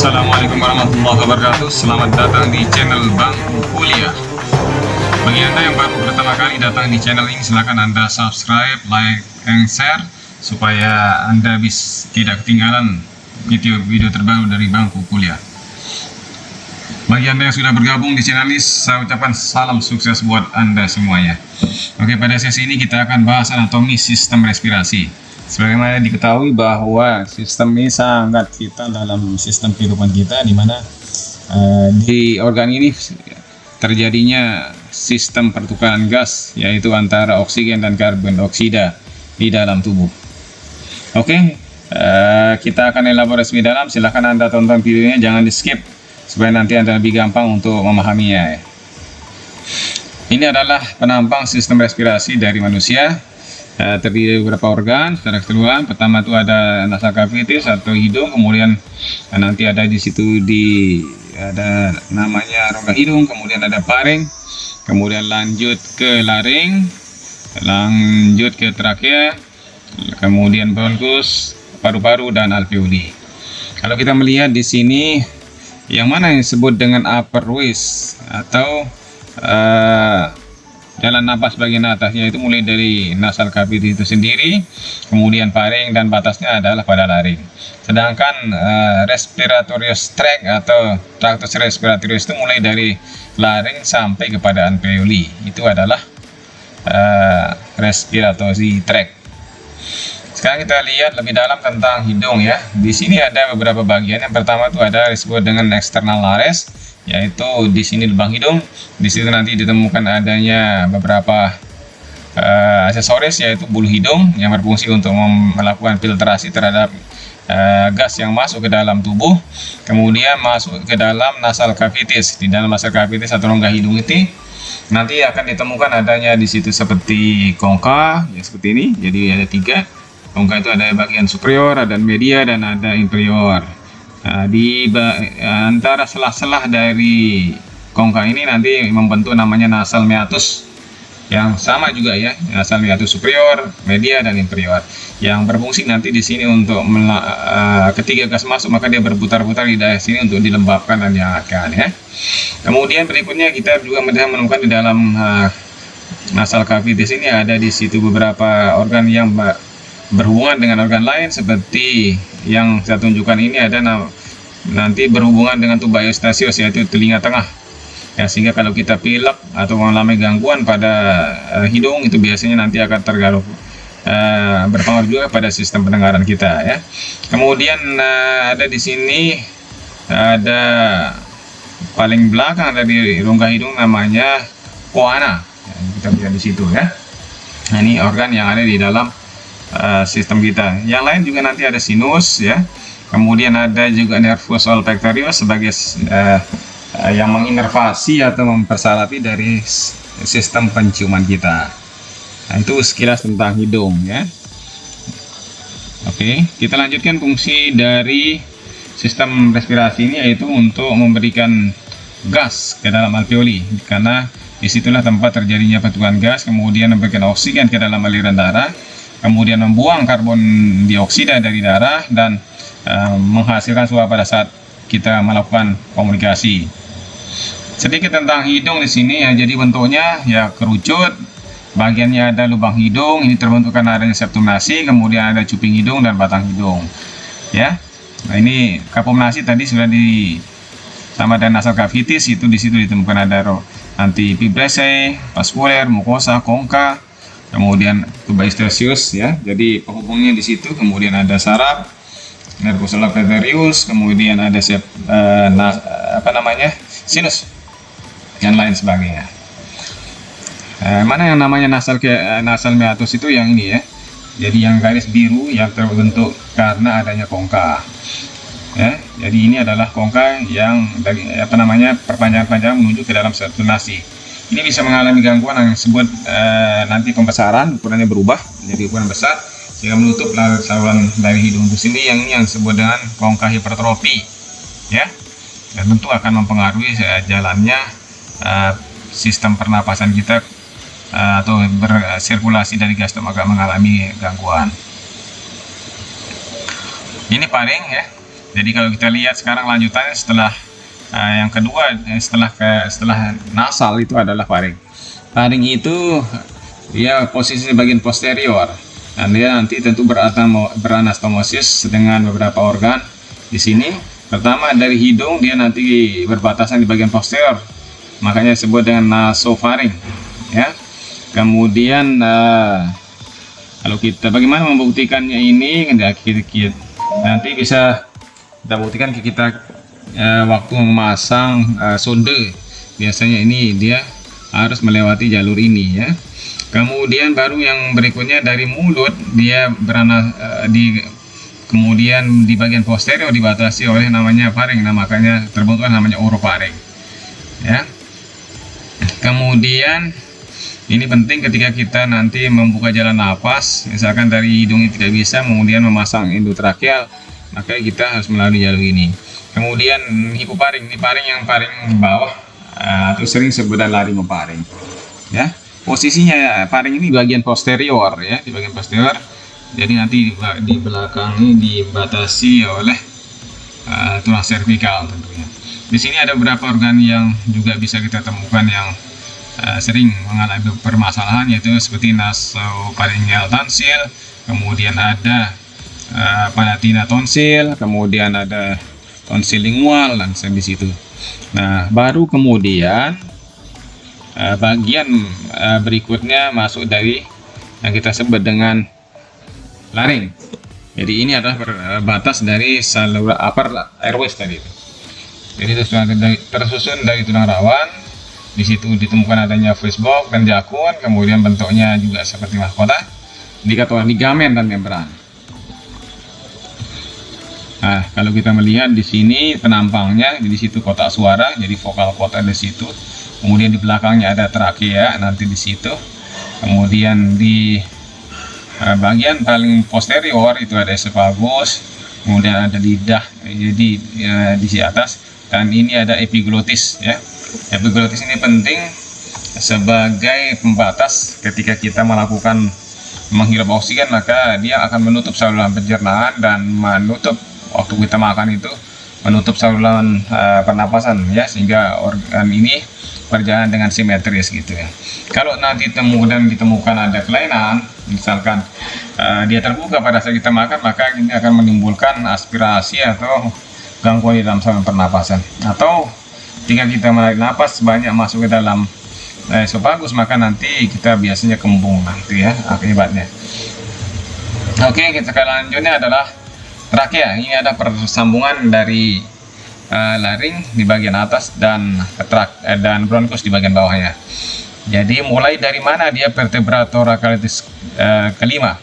Assalamualaikum warahmatullahi wabarakatuh. Selamat datang di channel Bangku Kuliah. Bagi Anda yang baru pertama kali datang di channel ini, silakan Anda subscribe, like, and share supaya Anda tidak ketinggalan video-video terbaru dari Bangku Kuliah. Bagi Anda yang sudah bergabung di channel ini, saya ucapkan salam sukses buat Anda semuanya. Oke, pada sesi ini kita akan bahas anatomi sistem respirasi. Sebagaimana diketahui bahwa sistem ini sangat vital dalam sistem kehidupan kita, di mana di organ ini terjadinya sistem pertukaran gas, yaitu antara oksigen dan karbon dioksida di dalam tubuh. Oke, kita akan elaborasi lebih dalam. Silahkan Anda tonton videonya, jangan di skip supaya nanti Anda lebih gampang untuk memahaminya. Ini adalah penampang sistem respirasi dari manusia. Terdiri dari beberapa organ secara keseluruhan. Pertama itu ada nasal cavities atau hidung, kemudian nanti ada di situ ada namanya rongga hidung, kemudian ada paring, kemudian lanjut ke laring, lanjut ke trakea, kemudian bronkus, paru-paru, dan alveoli. Kalau kita melihat di sini, yang mana yang disebut dengan upper airways atau jalan napas bagian atasnya, itu mulai dari nasal cavity itu sendiri, kemudian paring, dan batasnya adalah pada laring. Sedangkan respiratory tract atau tractus respiratory itu mulai dari laring sampai kepada alveoli. Itu adalah respiratory tract. Sekarang kita lihat lebih dalam tentang hidung ya. Di sini ada beberapa bagian. Yang pertama itu ada disebut dengan external nares, yaitu di sini lubang hidung. Di situ nanti ditemukan adanya beberapa aksesoris, yaitu bulu hidung yang berfungsi untuk melakukan filtrasi terhadap gas yang masuk ke dalam tubuh. Kemudian masuk ke dalam nasal cavities. Di dalam nasal cavities atau rongga hidung itu nanti akan ditemukan adanya di situ seperti kongka, ya seperti ini. Jadi ada 3 kongka, itu ada bagian superior, ada media, dan ada inferior. Di antara selah-selah dari kongka ini nanti membentuk namanya nasal meatus, yang sama juga ya, nasal meatus superior, media, dan inferior, yang berfungsi nanti di sini untuk ketika gas masuk maka dia berputar-putar di daerah sini untuk dilembabkan dan dihangatkan ya. Kemudian berikutnya kita juga menemukan di dalam nasal cavities ini ada di situ beberapa organ yang berhubungan dengan organ lain, seperti yang saya tunjukkan ini ada nanti berhubungan dengan tuba eustasius, yaitu telinga tengah ya, sehingga kalau kita pilek atau mengalami gangguan pada hidung, itu biasanya nanti akan terganggu, berpengaruh juga pada sistem pendengaran kita ya. Kemudian ada di sini ada paling belakang dari rongga hidung namanya coana ya, kita lihat di situ ya. Nah, ini organ yang ada di dalam sistem kita. Yang lain juga nanti ada sinus ya, kemudian ada juga nervus olfactorius sebagai yang menginervasi atau mempersarapi dari sistem penciuman kita. Nah, itu sekilas tentang hidung ya. Oke, kita lanjutkan fungsi dari sistem respirasi ini, yaitu untuk memberikan gas ke dalam alveoli, karena disitulah tempat terjadinya pertukaran gas, kemudian memberikan oksigen ke dalam aliran darah, kemudian membuang karbon dioksida dari darah, dan menghasilkan suara pada saat kita melakukan komunikasi. Sedikit tentang hidung di sini ya, jadi bentuknya ya kerucut, bagiannya ada lubang hidung, ini terbentuk karena adanya septum nasi, kemudian ada cuping hidung dan batang hidung ya. Nah, ini kapomnasi tadi sudah sama dengan nasal cavities, itu di situ ditemukan ada nanti fibrese, vaskuler, mukosa, kongka, kemudian tuba eustasius ya. Jadi penghubungnya di situ, kemudian ada saraf, nervus olfactorius, kemudian ada sinus dan lain sebagainya. Mana yang namanya nasal meatus itu yang ini ya. Jadi yang garis biru yang terbentuk karena adanya kongka ya. Jadi ini adalah kongka yang dari perpanjangan-panjangan menuju ke dalam septum nasi. Ini bisa mengalami gangguan yang disebut nanti pembesaran, ukurannya berubah menjadi ukuran besar sehingga menutup saluran dari hidung itu sini, yang ini yang disebut dengan kongka hipertrofi ya, dan tentu akan mempengaruhi jalannya sistem pernapasan kita atau bersirkulasi dari gas agak mengalami gangguan. Ini paring ya. Jadi kalau kita lihat sekarang lanjutannya setelah yang kedua, setelah nasal itu adalah faring. Faring itu dia posisi bagian posterior, dan dia nanti tentu beranastomosis dengan beberapa organ di sini. Pertama dari hidung, dia nanti berbatasan di bagian posterior, makanya disebut dengan nasofaring, ya. Kemudian kalau kita bagaimana membuktikannya ini, nanti bisa kita buktikan kita waktu memasang sonde. Biasanya ini dia harus melewati jalur ini, ya. Kemudian baru yang berikutnya dari mulut, dia kemudian di bagian posterior dibatasi oleh namanya faring, nah makanya terbentuk namanya orofaring, ya. Kemudian ini penting ketika kita nanti membuka jalan nafas, misalkan dari hidung tidak bisa, kemudian memasang endotrakeal, maka kita harus melalui jalur ini. Kemudian hipofaring, ini faring yang paling bawah, atau sering sebutan laryngofaring, ya. Posisinya faring ini bagian posterior, ya, di bagian posterior. Jadi nanti di belakang ini dibatasi oleh tulang servikal tentunya. Di sini ada beberapa organ yang juga bisa kita temukan yang sering mengalami permasalahan, yaitu seperti nasopharyngeal tonsil, kemudian ada palatina tonsil, kemudian ada tonsil lingual dan di situ. Nah, baru kemudian bagian berikutnya masuk dari yang kita sebut dengan laring. Jadi ini adalah batas dari saluran upper airways tadi. Jadi tersusun dari tulang rawan. Di situ ditemukan adanya fishbox dan jakun, kemudian bentuknya juga seperti mahkota, diikat oleh ligamen dan membran. Nah, kalau kita melihat di sini penampangnya, di situ kotak suara, jadi vokal cord di situ. Kemudian di belakangnya ada trakea nanti di situ. Kemudian di bagian paling posterior itu ada esophagus, kemudian ada lidah, jadi di sisi atas, dan ini ada epiglotis, ya. Epiglotis ini penting sebagai pembatas ketika kita melakukan menghirup oksigen, maka dia akan menutup saluran pencernaan dan menutup waktu kita makan itu, menutup saluran pernapasan, ya, sehingga organ ini berjalan dengan simetris gitu, ya. Kalau nanti ditemukan ada kelainan, misalkan dia terbuka pada saat kita makan, maka ini akan menimbulkan aspirasi atau gangguan di dalam saluran pernapasan. Atau jika kita menarik napas banyak masuk ke dalam esophagus, maka nanti kita biasanya kembung nanti, ya, akibatnya. Oke, kita selanjutnya adalah trakea. Ini ada persambungan dari laring di bagian atas dan dan bronkus di bagian bawahnya. Jadi mulai dari mana dia vertebra thoracalis kelima,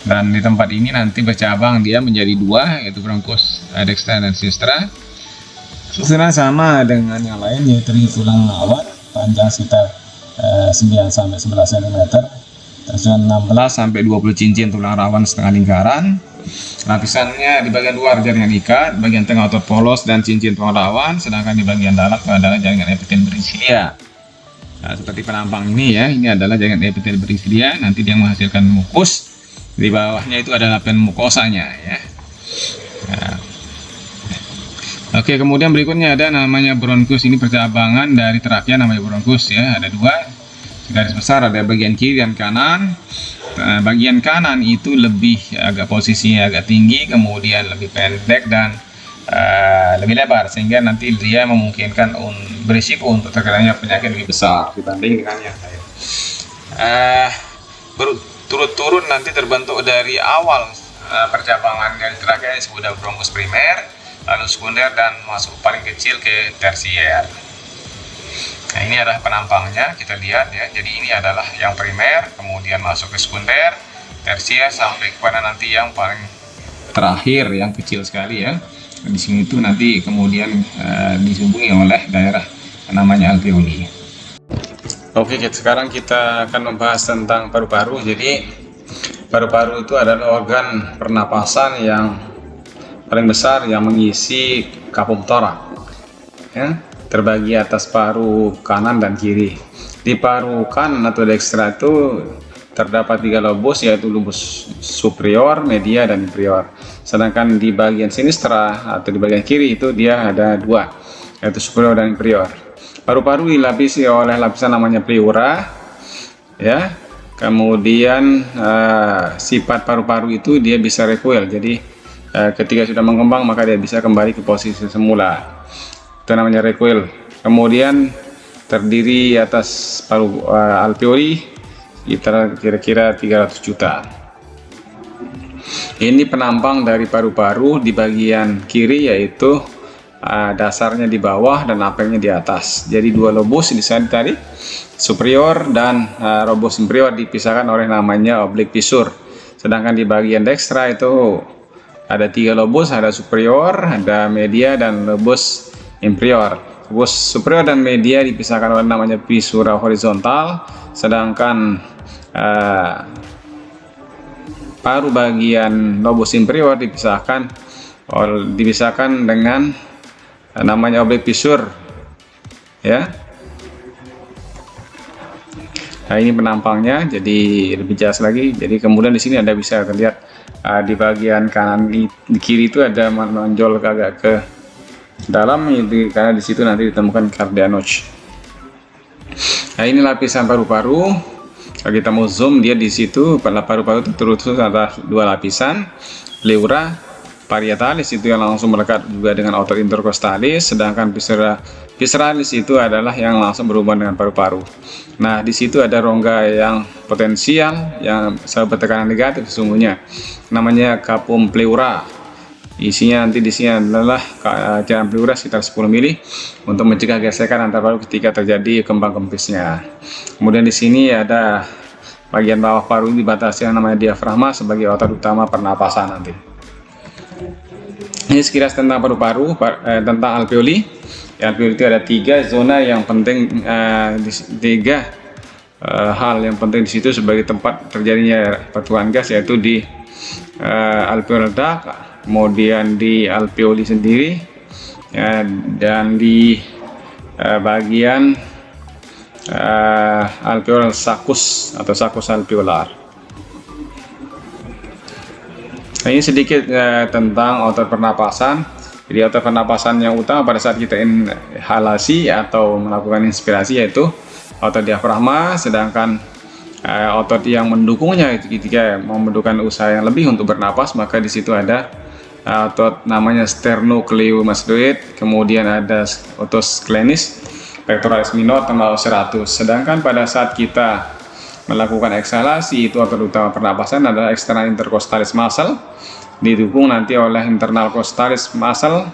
dan di tempat ini nanti bercabang dia menjadi dua, yaitu bronkus dextra dan sinistra. Sinistra sama dengan yang lain, yaitu tulang rawan panjang sekitar 9 sampai 11 cm, tersusun 16 sampai 20 cincin tulang rawan setengah lingkaran. Lapisannya di bagian luar jaringan ikat, bagian tengah otot polos dan cincin tulang rawan, sedangkan di bagian dalam adalah jaringan epitel berisilia. Nah, seperti penampang ini, ya, ini adalah jaringan epitel berisilia, nanti dia menghasilkan mukus. Di bawahnya itu ada lapisan mukosanya, ya. Nah. Oke, kemudian berikutnya ada namanya bronkus. Ini percabangan dari trakea namanya bronkus, ya. Ada dua garis besar, ada bagian kiri dan kanan. Bagian kanan itu lebih agak posisinya agak tinggi, kemudian lebih pendek dan lebih lebar, sehingga nanti dia memungkinkan berisiko untuk terkenanya penyakit lebih besar dibanding dengan yang lain. Turut-turut nanti terbentuk dari awal percabangan dari trakea disebut bronkus primer, lalu sekunder, dan masuk paling kecil ke tersier. Nah, ini adalah penampangnya, kita lihat, ya. Jadi ini adalah yang primer, kemudian masuk ke sekunder, tersier, sampai kepada nanti yang paling terakhir yang kecil sekali, ya. Di sini itu nanti kemudian dihubungi oleh daerah namanya alveoli. Oke, sekarang kita akan membahas tentang paru-paru. Jadi paru-paru itu adalah organ pernapasan yang paling besar yang mengisi kapum torak, ya. Terbagi atas paru kanan dan kiri. Di paru kanan atau dextra itu terdapat 3 lobus, yaitu lobus superior, media, dan inferior. sedangkan di bagian sinistra atau di bagian kiri itu dia ada dua, yaitu superior dan inferior. Paru-paru dilapisi oleh lapisan namanya pleura, ya. Kemudian sifat paru-paru itu dia bisa recoil, jadi ketika sudah mengembang maka dia bisa kembali ke posisi semula, itu namanya recoil. Kemudian terdiri atas paru alveoli kira-kira 300 juta. Ini penampang dari paru-paru di bagian kiri, yaitu dasarnya di bawah dan apengnya di atas. Jadi dua lobus di sana tadi, superior dan lobus inferior dipisahkan oleh namanya oblique fissure. Sedangkan di bagian dekstra itu ada 3 lobus, ada superior, ada media, dan lobus inferior. Lobus superior dan media dipisahkan oleh namanya fissura horizontal, sedangkan paru bagian lobus inferior dipisahkan dengan namanya oblique fissure, ya. Nah, ini penampangnya jadi lebih jelas lagi. Jadi kemudian di sini Anda bisa lihat di bagian kanan di kiri itu ada menonjol agak ke dalam, itu karena di situ nanti ditemukan cardia notch. Nah, ini lapisan paru-paru. Kalau kita mau zoom, dia di situ paru-paru tertutup ada 2 lapisan, pleura parietalis itu yang langsung melekat juga dengan otot intercostalis, sedangkan visceralis itu adalah yang langsung berhubungan dengan paru-paru. Nah, di situ ada rongga yang potensial yang selalu bertekanan negatif sesungguhnya, namanya capum pleura. Isinya nanti di sini adalah cairan pleura sekitar 10 mili untuk mencegah gesekan antar paru ketika terjadi kembang kempisnya. Kemudian di sini ada bagian bawah paru ini dibatasi yang namanya diafragma sebagai otot utama pernapasan nanti. Ini sekilas tentang paru-paru, tentang alveoli. Alveoli itu ada 3 zona yang penting, 3 hal yang penting di situ sebagai tempat terjadinya pertukaran gas, yaitu di alveolar duct, kemudian di alveoli sendiri, dan di bagian alveolar sulcus atau sulcus alveolar. Nah, ini sedikit tentang otot pernapasan. Jadi otot pernapasan yang utama pada saat kita inhalasi atau melakukan inspirasi yaitu otot diafragma, sedangkan otot yang mendukungnya ketika membutuhkan usaha yang lebih untuk bernapas, maka di situ ada otot namanya sternocleidomastoid, kemudian ada otot sklenis, pectoralis minor termasuk 100. Sedangkan pada saat kita melakukan eksalasi itu otot utama pernapasan adalah external intercostalis muscle, didukung nanti oleh internal costalis muscle,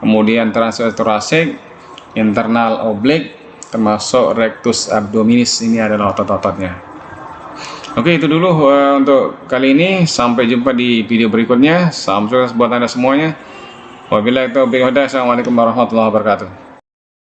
kemudian transverse thoracic, internal oblique, termasuk rectus abdominis. Ini adalah otot-ototnya. Oke, itu dulu untuk kali ini. Sampai jumpa di video berikutnya. Salam sukses buat Anda semuanya. Wabillahi taufiq wal hidayah. Assalamualaikum warahmatullahi wabarakatuh.